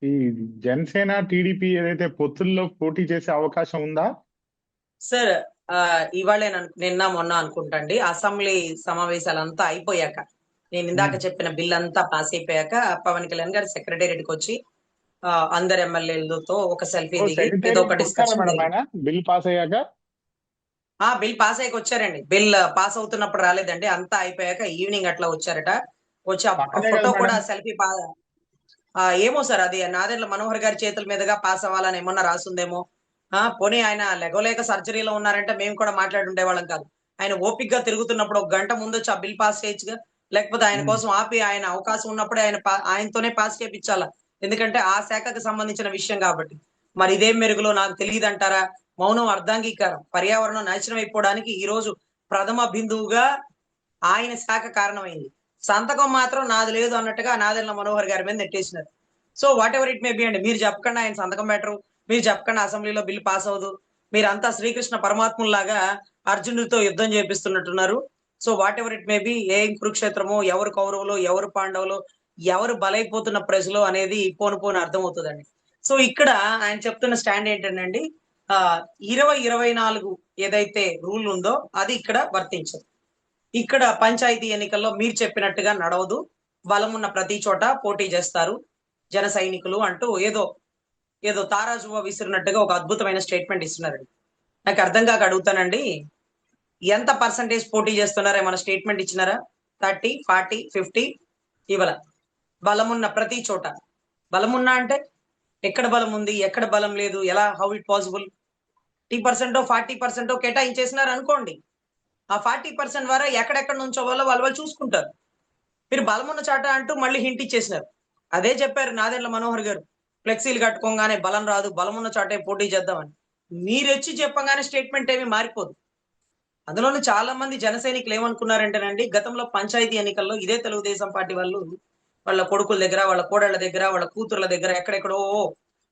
ఈ జనసేన టీడీపీ ఏదైతే పొత్తుల్లో పోటీ చేసే అవకాశం ఉందా? సార్, ఇవాళే నిన్న మొన్న అనుకుంటండి అసెంబ్లీ సమావేశాలంతా అయిపోయాక, నేను ఇందాక ఉమ్. చెప్పిన బిల్ అంతా పాస్ అయిపోయాక పవన్ కళ్యాణ్ గారు సెక్రటేరియట్ కి వచ్చి అందరు ఎమ్మెల్యేలతో ఒక సెల్ఫీ ఓ దిగి ఏదో సెక్రటేరియట్ ఒక కి వచ్చారా డిస్కషన్ మేడం జరిగింది. ఆయన బిల్ పాస్ అయ్యాక? బిల్ పాస్ అయ్యాక వచ్చారండి. బిల్ పాస్ అవుతున్నప్పుడు రాలేదండి, అంతా అయిపోయాక ఈవినింగ్ అట్లా వచ్చారట. వచ్చి ఆ పక్కనే కదా ఫోటో మేడం. కూడా సెల్ఫీ ఏమో సార్, అది నాదెండ్ల మనోహర్ గారి చేతుల మీదుగా పాస్ అవ్వాలని ఏమన్నా రాసుందేమో. పోనీ ఆయన లెగోలేక సర్జరీలో ఉన్నారంటే మేము కూడా మాట్లాడి ఉండేవాళ్ళం కాదు. ఆయన ఓపిక్ గా తిరుగుతున్నప్పుడు ఒక గంట ముందు వచ్చి ఆ బిల్ పాస్ చేయొచ్చుగా. లేకపోతే ఆయన ఉమ్. కోసం ఆపి ఆయన అవకాశం ఉన్నప్పుడే ఆయనతోనే పాస్ చేయించాలా. ఎందుకంటే ఆ శాఖకు సంబంధించిన విషయం కాబట్టి. మరి ఇదేం మెరుగులో నాకు తెలియదు అంటారా? మౌనం అర్ధాంగీకారం. పర్యావరణం నాశనం అయిపోవడానికి ఈ రోజు ప్రథమ బిందువుగా ఆయన శాఖ కారణమైంది. సంతకం మాత్రం నాది లేదు అన్నట్టుగా నాదెండ్ల మనోహర్ గారి మీద నెట్టేసినారు. So whatever it may be అండి, మీరు చెప్పకుండా ఆయన సంతకం పెట్టరు, మీరు చెప్పకుండా అసెంబ్లీలో బిల్లు పాస్ అవ్వదు. మీరంతా శ్రీకృష్ణ పరమాత్ముల్లాగా అర్జునుడితో యుద్ధం చేపిస్తున్నట్టున్నారు. So whatever it may be, ఏం కురుక్షేత్రమో, ఎవరు కౌరవులు ఎవరు పాండవులు, ఎవరు బలైపోతున్న ప్రజలు అనేది పోను పోను అర్థమవుతుందండి. సో ఇక్కడ ఆయన చెప్తున్న స్టాండ్ ఏంటండి, ఆ 2024 ఏదైతే రూల్ ఉందో అది ఇక్కడ వర్తించదు. ఇక్కడ పంచాయతీ ఎన్నికల్లో మీరు చెప్పినట్టుగా నడవదు. బలమున్న ప్రతి చోట పోటీ చేస్తారు జన సైనికులు అంటూ ఏదో ఏదో తారాజువా విసిరినట్టుగా ఒక అద్భుతమైన స్టేట్మెంట్ ఇస్తున్నారండి. నాకు అర్థం కాక అడుగుతానండి, ఎంత పర్సంటేజ్ పోటీ చేస్తున్నారా? మన స్టేట్మెంట్ ఇచ్చినారా? 30, 40, 50? ఇవాళ బలమున్న ప్రతి చోట. బలమున్నా అంటే ఎక్కడ బలం ఉంది, ఎక్కడ బలం లేదు, ఎలా, హౌ ఇట్ పాసిబుల్? 30% 40% కేటాయించేసినారు అనుకోండి. ఆ 40% ద్వారా ఎక్కడెక్కడ నుంచో వాళ్ళు వాళ్ళు చూసుకుంటారు. మీరు బలమున్న చాట అంటూ మళ్ళీ హింట్ ఇచ్చేసినారు. అదే చెప్పారు నాదెండ్ల మనోహర్ గారు. ఫ్లెక్సీలు కట్టుకోగానే బలం రాదు, బలమున్న చాటే పోటీ చేద్దామని. మీరు వచ్చి చెప్పగానే స్టేట్మెంట్ ఏమి మారిపోదు. అందులోనూ చాలా మంది జన సైనికులు ఏమనుకున్నారంటేనండి, గతంలో పంచాయతీ ఎన్నికల్లో ఇదే తెలుగుదేశం పార్టీ వాళ్ళు వాళ్ళ కొడుకుల దగ్గర, వాళ్ళ కోడళ్ల దగ్గర, వాళ్ళ కూతుర్ల దగ్గర ఎక్కడెక్కడో,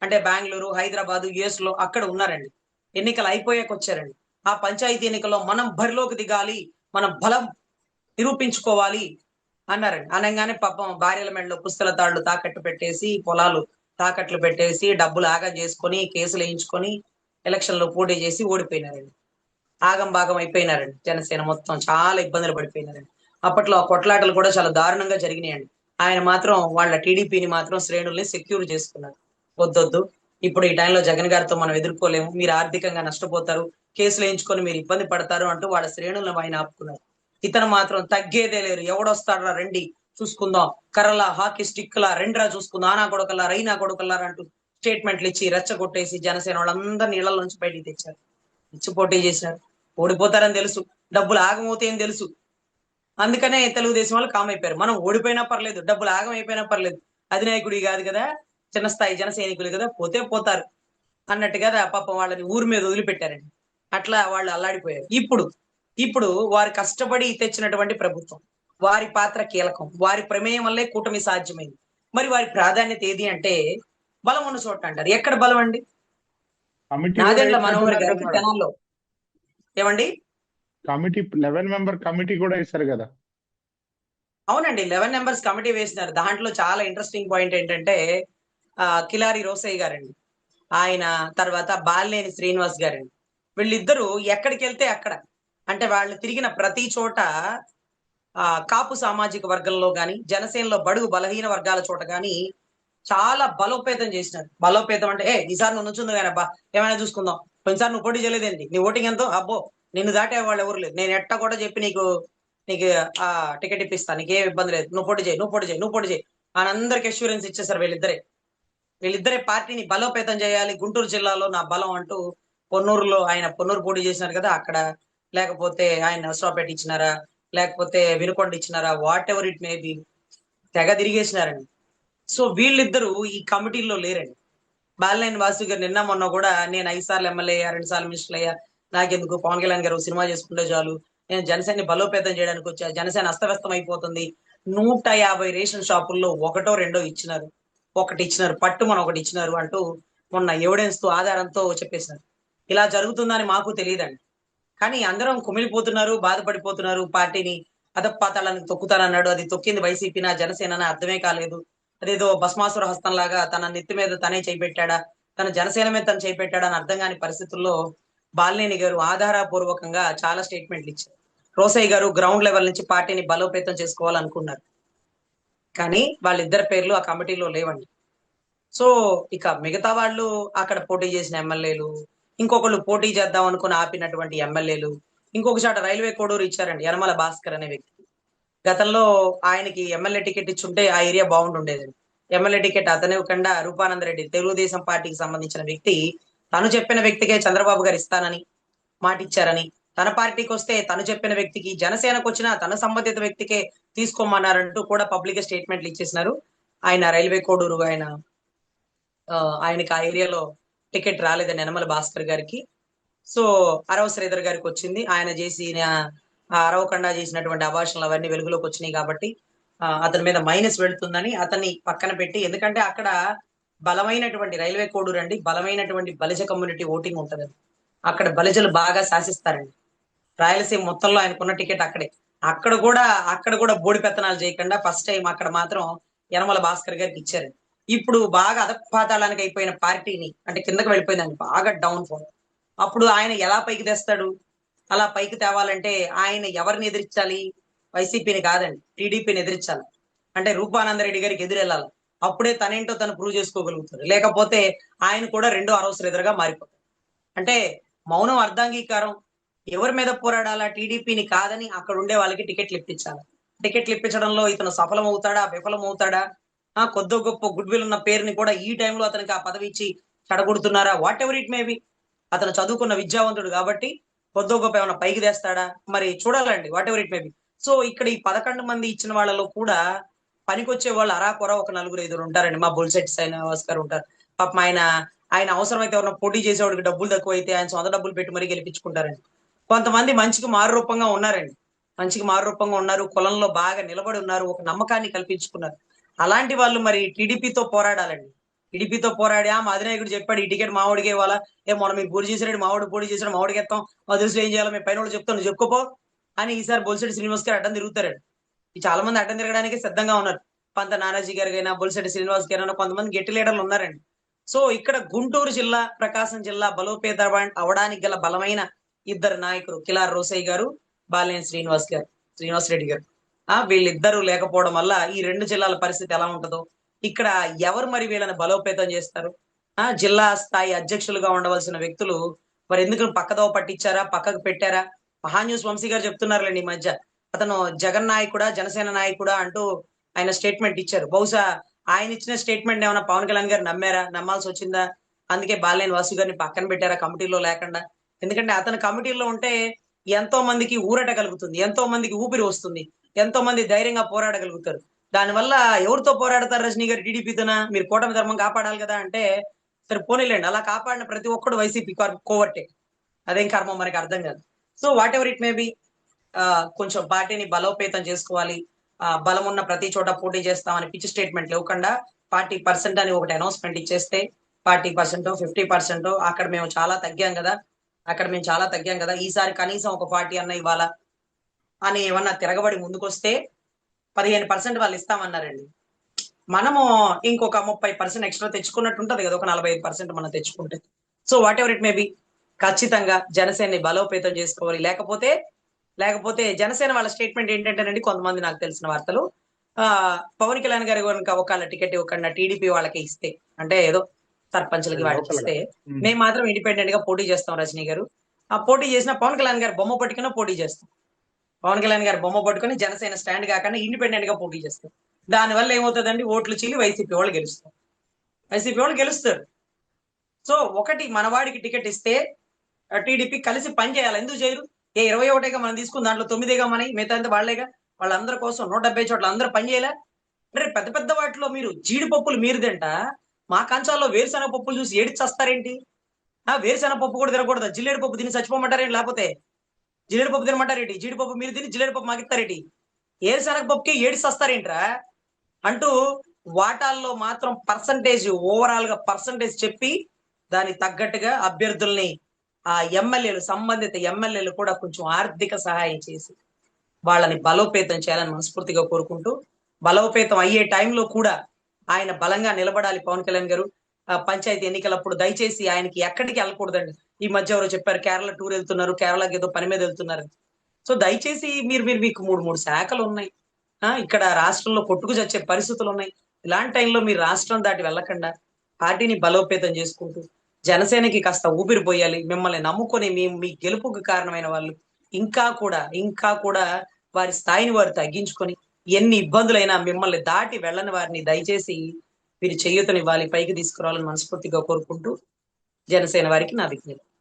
అంటే బెంగళూరు, హైదరాబాద్, యుఎస్ లో అక్కడ ఉన్నారండి. ఎన్నికలు అయిపోయాక వచ్చారండి. ఆ పంచాయతీ ఎన్నికల్లో మనం బరిలోకి దిగాలి, మన బలం నిరూపించుకోవాలి అన్నారండి. అనగానే పాపం భార్యల మెడలో పుస్తల తాళ్లు తాకట్టు పెట్టేసి, పొలాలు తాకట్లు పెట్టేసి, డబ్బులు ఆగం చేసుకొని, కేసులు వేయించుకొని ఎలక్షన్ లో పోటీ చేసి ఓడిపోయినారండి. ఆగం భాగం అయిపోయినారండి. జనసేన మొత్తం చాలా ఇబ్బందులు పడిపోయినారండి. అప్పట్లో ఆ కొట్లాటలు కూడా చాలా దారుణంగా జరిగినాయండి. ఆయన మాత్రం వాళ్ళ టీడీపీని మాత్రం శ్రేణుల్ని సెక్యూర్ చేసుకున్నారు. వద్దొద్దు, ఇప్పుడు ఈ టైంలో జగన్ గారితో మనం ఎదుర్కోలేము, మీరు ఆర్థికంగా నష్టపోతారు, కేసులు వేయించుకొని మీరు ఇబ్బంది పడతారు అంటూ వాళ్ళ శ్రేణులను ఆయన ఆపుకున్నారు. ఇతను మాత్రం తగ్గేదే లేరు, ఎవడొస్తాడరా రండి చూసుకుందాం, కర్రలా హాకీ స్టిక్లా రెండ్రా చూసుకుందాం, ఆనా కొడుకల్లా రైనా కొడుకల్లారా అంటూ స్టేట్మెంట్లు ఇచ్చి రెచ్చగొట్టేసి జనసేన వాళ్ళందరినీ ఇళ్ల నుంచి బయటికి తెచ్చారు. ఇచ్చి పోటీ చేశారు. ఓడిపోతారని తెలుసు, డబ్బులు ఆగమవుతాయని తెలుసు. అందుకనే తెలుగుదేశం వాళ్ళు కామ్ అయిపోయారు. మనం ఓడిపోయినా పర్లేదు, డబ్బులు ఆగం అయిపోయినా పర్లేదు, అధినాయకుడి కాదు కదా, చిన్న స్థాయి జన సైనికులు కదా, పోతే పోతారు అన్నట్టుగా పాపం వాళ్ళని ఊరి మీద వదిలిపెట్టారండి. అట్లా వాళ్ళు అల్లాడిపోయారు. ఇప్పుడు ఇప్పుడు వారు కష్టపడి తెచ్చినటువంటి ప్రభుత్వం, వారి పాత్ర కీలకం, వారి ప్రమేయం వల్లే కూటమి సాధ్యమైంది. మరి వారి ప్రాధాన్యత ఏది అంటే, బలం ఉన్న చోట అంటారు. ఎక్కడ బలం అండి? కమిటీ కూడా నాదెండ్ల మనోహర్ వేసినట్టున్నారు కదా గారికి మేడం. తెనాల్లో ఏమండి? కమిటీ 11 మెంబర్ కమిటీ కూడా ఇస్తారు కదా. అవునండి, 11 మెంబర్స్ కమిటీ వేసినారు. దాంట్లో చాలా ఇంట్రెస్టింగ్ పాయింట్ ఏంటంటే, కిలారి రోసయ్య గారండి, ఆయన తర్వాత బాలినేని శ్రీనివాస్ గారండి. వీళ్ళిద్దరూ ఎక్కడికి వెళ్తే అక్కడ, అంటే వాళ్ళు తిరిగిన ప్రతి చోట కాపు సామాజిక వర్గంలో గాని, జనసేనలో బడుగు బలహీన వర్గాల చోట గాని చాలా బలోపేతం చేసినారు. బలోపేతం అంటే, ఈసారి నువ్వు నుంచుంది కానీ అబ్బా, ఏమైనా చూసుకుందాం, కొన్నిసారి నువ్వు పోటీ చేయలేదేంటి, నీ ఓటింగ్ ఎంతో, అబ్బో నిన్ను దాటే వాళ్ళు ఎవరు లేదు, నేను ఎట్టా కూడా చెప్పి నీకు నీకు ఆ టికెట్ ఇప్పిస్తాను, నీకేం ఇబ్బంది లేదు, నువ్వు పోటీ చేయి, నువ్వు పోటీ చేయి, నువ్వు పోటీ చేయి అని అందరికి అష్యూరెన్స్ ఇచ్చేసారు వీళ్ళిద్దరే. వీళ్ళిద్దరే పార్టీని బలోపేతం చేయాలి, గుంటూరు జిల్లాలో నా బలం అంటూ. పొన్నూరులో ఆయన పొన్నూరు పోటీ చేసినారు కదా అక్కడ, లేకపోతే ఆయన నర్సరావుపేట ఇచ్చినారా, లేకపోతే వినుకొండ ఇచ్చినారా, whatever it may be, తెగ తిరిగేసినారండి. సో వీళ్ళిద్దరూ ఈ కమిటీల్లో లేరండి. బాలినేని వాసు గారు నిన్న మొన్న కూడా, నేను 5 సార్లు ఎమ్మెల్యే అయ్యా, 2 సార్లు మినిస్టర్ అయ్యా, నాకెందుకు, పవన్ కళ్యాణ్ గారు సినిమా చేసుకుంటే చాలు, నేను జనసేనని బలోపేతం చేయడానికి వచ్చా, జనసేన అస్తవ్యస్తం అయిపోతుంది, 150 రేషన్ షాపుల్లో ఒకటో రెండో ఇచ్చినారు, ఒకటి ఇచ్చినారు, పట్టుమని ఒకటి ఇచ్చినారు అంటూ మొన్న ఎవిడెన్స్ తో ఆధారంతో చెప్పేసినారు. ఇలా జరుగుతుందని మాకు తెలియదండి. కానీ అందరం కుమిలిపోతున్నారు, బాధపడిపోతున్నారు. పార్టీని అధపాతాళానికి తొక్కుతానన్నాడు, అది తొక్కింది వైసీపీ నా జనసేన అర్థమే కాలేదు అదేదో భస్మాసుర హస్తం లాగా తన నెత్తి మీద తనే చేపెట్టాడా, తన జనసేన మీద తను చేపెట్టాడా అని అర్థం కాని పరిస్థితుల్లో బాలినేని గారు ఆధారపూర్వకంగా చాలా స్టేట్మెంట్లు ఇచ్చారు. రోసయ్య గారు గ్రౌండ్ లెవెల్ నుంచి పార్టీని బలోపేతం చేసుకోవాలనుకున్నారు. కానీ వాళ్ళిద్దరి పేర్లు ఆ కమిటీలో లేవండి. సో ఇక మిగతా వాళ్ళు అక్కడ పోటీ చేసిన ఎమ్మెల్యేలు, ఇంకొకళ్ళు పోటీ చేద్దాం అనుకుని ఆపినటువంటి ఎమ్మెల్యేలు, ఇంకొక చాట రైల్వే కోడూరు ఇచ్చారండి యనమల భాస్కర్ అనే వ్యక్తి. గతంలో ఆయనకి ఎమ్మెల్యే టికెట్ ఇచ్చుంటే ఆ ఏరియా బాగుంటుండేదండి. ఎమ్మెల్యే టికెట్ అతనే కాకుండా రూపానంద రెడ్డి తెలుగుదేశం పార్టీకి సంబంధించిన వ్యక్తి తను చెప్పిన వ్యక్తికే చంద్రబాబు గారు ఇస్తానని మాటిచ్చారని, తన పార్టీకి వస్తే తను చెప్పిన వ్యక్తికి, జనసేనకు వచ్చినా తన సంబంధిత వ్యక్తికే తీసుకోమన్నారంటూ కూడా పబ్లిక్ స్టేట్మెంట్లు ఇచ్చేసినారు. ఆయన రైల్వే కోడూరు ఆయనకి ఆ ఏరియాలో టికెట్ రాలేదని యనమల భాస్కర్ గారికి. సో అరవ శ్రీధర్ గారికి వచ్చింది. ఆయన చేసిన అరవకుండా చేసినటువంటి అభాషణలు అవన్నీ వెలుగులోకి వచ్చినాయి కాబట్టి అతని మీద మైనస్ వెళ్తుందని అతన్ని పక్కన పెట్టి, ఎందుకంటే అక్కడ బలమైనటువంటి రైల్వే కోడూరు అండి, బలమైనటువంటి బలిజ కమ్యూనిటీ ఓటింగ్ ఉంటది. అక్కడ బలిజలు బాగా శాసిస్తారండి. రాయలసీమ మొత్తంలో ఆయనకున్న టికెట్ అక్కడే. అక్కడ కూడా బోడి పెత్తనాలు చేయకుండా ఫస్ట్ టైం అక్కడ మాత్రం యనమల భాస్కర్ గారికి ఇచ్చారు. ఇప్పుడు బాగా అధపాతాళానికి అయిపోయిన పార్టీని, అంటే కిందకి వెళ్ళిపోయిందండి, బాగా డౌన్ ఫాల్. అప్పుడు ఆయన ఎలా పైకి తెస్తాడు? అలా పైకి తేవాలంటే ఆయన ఎవరిని ఎదిరించాలి? వైసీపీని కాదండి, టీడీపీని ఎదిరించాలి. అంటే రూపానందరెడ్డి గారికి ఎదురెళ్ళాలి. అప్పుడే తనేంటో తను ప్రూవ్ చేసుకోగలుగుతారు. లేకపోతే ఆయన కూడా రెండో అరవ శ్రీధర్గా మారిపోతారు. అంటే మౌనం అర్ధాంగీకారం. ఎవరి మీద పోరాడాలా? టీడీపీని కాదని అక్కడ ఉండే వాళ్ళకి టికెట్లు ఇప్పించాలి. టికెట్లు ఇప్పించడంలో ఇతను సఫలం అవుతాడా, విఫలం అవుతాడా? కొద్దో గొప్ప గుడ్ విల్ ఉన్న పేరుని కూడా ఈ టైంలో అతనికి ఆ పదవి ఇచ్చి చెడగొడుతున్నారా? Whatever it may be. అతను చదువుకున్న విద్యావంతుడు కాబట్టి కొద్దో గొప్ప ఏమైనా పైకి తెస్తాడా మరి చూడాలండి. What ever it may B. So ఇక్కడ ఈ 11 మంది ఇచ్చిన వాళ్ళలో కూడా పనికొచ్చే వాళ్ళు అరాకొర ఒక నలుగురు ఐదుగురు ఉంటారండి. మా బుల్సెట్ శ్రీనివాస్ గారు ఉంటారు. పాపం ఆయన అవసరమైతే ఎవరైనా పోటీ చేసేవాడికి డబ్బులు తక్కువైతే ఆయన సొంత డబ్బులు పెట్టి మరీ గెలిపించుకుంటారండి. కొంతమంది మంచికి మారు రూపంగా ఉన్నారండి. మంచికి మారు రూపంగా ఉన్నారు, కులంలో బాగా నిలబడి ఉన్నారు, ఒక నమ్మకాన్ని కల్పించుకున్నారు. అలాంటి వాళ్ళు మరి టీడీపీతో పోరాడాలండి. టీడీపీతో పోరాడి మా అధినాయకుడు చెప్పాడు ఈ టికెట్ మావాడికే ఇవ్వాలా, మొన్న మీరు పోటీ చేసాడు మావాడు పోటీ చేసాడు మావాడికి ఎత్తాం, మా దృష్టిలో ఏం చేయాలో మేము పైన వాళ్ళు చెప్తాను, నువ్వు చెప్పుకోపో అని ఈసారి బొలిశెట్టి శ్రీనివాస్ గారు అడ్డం తిరుగుతారండి. చాలా మంది అడ్డం తిరగడానికి సిద్ధంగా ఉన్నారు. పంత నానాజీ గారికైనా బొలిశెట్టి శ్రీనివాస్ గారైనా కొంతమంది గట్టి లీడర్లు ఉన్నారండి. సో ఇక్కడ గుంటూరు జిల్లా, ప్రకాశం జిల్లా బలోపేత అవడానికి గల బలమైన ఇద్దరు నాయకులు కిలార్ రోసయ్య గారు, బాలినేని శ్రీనివాస్ రెడ్డి గారు. వీళ్ళిద్దరూ లేకపోవడం వల్ల ఈ రెండు జిల్లాల పరిస్థితి ఎలా ఉంటుందో, ఇక్కడ ఎవరు మరి వీళ్ళని బలోపేతం చేస్తారు? జిల్లా స్థాయి అధ్యక్షులుగా ఉండవలసిన వ్యక్తులు మరి ఎందుకు పక్కదోవ పట్టించారా, పక్కకు పెట్టారా? మహాన్యూస్ వంశీ గారు చెప్తున్నారులేండి ఈ మధ్య, అతను జగన్ నాయకుడా, జనసేన నాయకుడా అంటూ ఆయన స్టేట్మెంట్ ఇచ్చారు. బహుశా ఆయన ఇచ్చిన స్టేట్మెంట్ ఏమైనా పవన్ కళ్యాణ్ గారు నమ్మారా, నమ్మాల్సి వచ్చిందా? అందుకే బాలినేని వాసు గారిని పక్కన పెట్టారా కమిటీలో లేకుండా? ఎందుకంటే అతని కమిటీలో ఉంటే ఎంతో మందికి ఊరట కలుగుతుంది, ఎంతో మందికి ఊపిరి వస్తుంది, ఎంతో మంది ధైర్యంగా పోరాడగలుగుతారు. దానివల్ల ఎవరితో పోరాడతారు రజనీ గారు? టీడీపీతోనా? మీరు కూటమి ధర్మం కాపాడాలి కదా అంటే సరే పోనీలేండి, అలా కాపాడిన ప్రతి ఒక్కడు వైసీపీ కోవట్టే. అదేం కర్మం మనకి అర్థం కాదు. So whatever it may B, కొంచెం పార్టీని బలోపేతం చేసుకోవాలి. బలం ఉన్న ప్రతి చోట పోటీ చేస్తామని పిచ్చి స్టేట్మెంట్లు ఇవ్వకుండా 40% అని ఒకటి అనౌన్స్మెంట్ ఇచ్చేస్తే 40%, 50% అక్కడ మేము చాలా తగ్గాం కదా, ఈసారి కనీసం ఒక 40 అన్న ఇవ్వాలా అని ఏమన్నా తిరగబడి ముందుకొస్తే 15% వాళ్ళు ఇస్తామన్నారండి. మనము ఇంకొక 30% ఎక్స్ట్రా తెచ్చుకున్నట్టు ఉంటది కదా, ఒక 45% మనం తెచ్చుకుంటే. So whatever it may B, ఖచ్చితంగా జనసేనని బలోపేతం చేసుకోవాలి. లేకపోతే జనసేన వాళ్ళ స్టేట్మెంట్ ఏంటంటేనండి, కొంతమంది నాకు తెలిసిన వార్తలు, పవన్ కళ్యాణ్ గారి కనుక ఒకళ్ళ టికెట్ ఇవ్వకుండా టీడీపీ వాళ్ళకి ఇస్తే, అంటే ఏదో సర్పంచ్లకి వాటికి ఇస్తే మేము మాత్రం ఇండిపెండెంట్ గా పోటీ చేస్తాం రజనీ గారు. ఆ పోటీ చేసిన పవన్ కళ్యాణ్ గారు బొమ్మ పట్టుకుని పోటీ చేస్తాం. పవన్ కళ్యాణ్ గారు బొమ్మ పట్టుకుని జనసేన స్టాండ్ కాకుండా ఇండిపెండెంట్ గా పోటీ చేస్తాం. దానివల్ల ఏమవుతుందండి, ఓట్లు చీలి వైసీపీ వాళ్ళు గెలుస్తారు. సో ఒకటి మనవాడికి టికెట్ ఇస్తే టీడీపీ కలిసి పని చేయాలి. ఎందుకు చేయరు? 21గా మనం తీసుకుని దాంట్లో 9గా మనకి, మిగతా అంతా వాళ్లేగా. వాళ్ళందరి కోసం 170 చోట్ల అందరూ పని చేయలే. అంటే పెద్ద పెద్ద వాటిలో మీరు జీడిపప్పులు మీరు తింట, మా కంచాల్లో వేరుశనగ పప్పులు చూసి ఏడిచేస్తారేంటి? వేరుశనగ పప్పు కూడా తినకూడదు, జిల్లేడు పప్పు తిని చచ్చిపోమంటారేంటి? లేకపోతే జిల్లేడు పప్పు తినమంటారేంటి? జీడిపప్పు మీరు తిని జిల్లేడు పప్పు మాకిస్తారేంటి? ఏరుశనగ పప్పుకి ఏడిస్తారేంట్రా అంటూ వాటాల్లో మాత్రం ఓవరాల్ గా పర్సంటేజ్ చెప్పి దానికి తగ్గట్టుగా అభ్యర్థుల్ని సంబంధిత ఎమ్మెల్యేలు కూడా కొంచెం ఆర్థిక సహాయం చేసి వాళ్ళని బలోపేతం చేయాలని మనస్ఫూర్తిగా కోరుకుంటూ, బలోపేతం అయ్యే టైంలో కూడా ఆయన బలంగా నిలబడాలి పవన్ కళ్యాణ్ గారు. పంచాయతీ ఎన్నికలప్పుడు దయచేసి ఆయనకి ఎక్కడికి వెళ్ళకూడదండి. ఈ మధ్య ఎవరో చెప్పారు కేరళ టూర్ వెళ్తున్నారు, కేరళకి ఏదో పని మీద వెళ్తున్నారు. సో దయచేసి మీకు మూడు మూడు శాఖలు ఉన్నాయి. ఇక్కడ రాష్ట్రంలో కొట్టుకు చచ్చే పరిస్థితులు ఉన్నాయి. ఇలాంటి టైంలో మీరు రాష్ట్రం దాటి వెళ్ళకుండా పార్టీని బలోపేతం చేసుకుంటూ జనసేనకి కాస్త ఊపిరి పోయాలి. మిమ్మల్ని నమ్ముకొని మీ గెలుపుకు కారణమైన వాళ్ళు ఇంకా కూడా వారి స్థాయిని వారు తగ్గించుకొని ఎన్ని ఇబ్బందులైనా మిమ్మల్ని దాటి వెళ్ళని వారిని దయచేసి మీరు చేయూతనివ్వాలి, పైకి తీసుకురావాలని మనస్ఫూర్తిగా కోరుకుంటూ జనసేన వారికి నా విజ్ఞప్తి.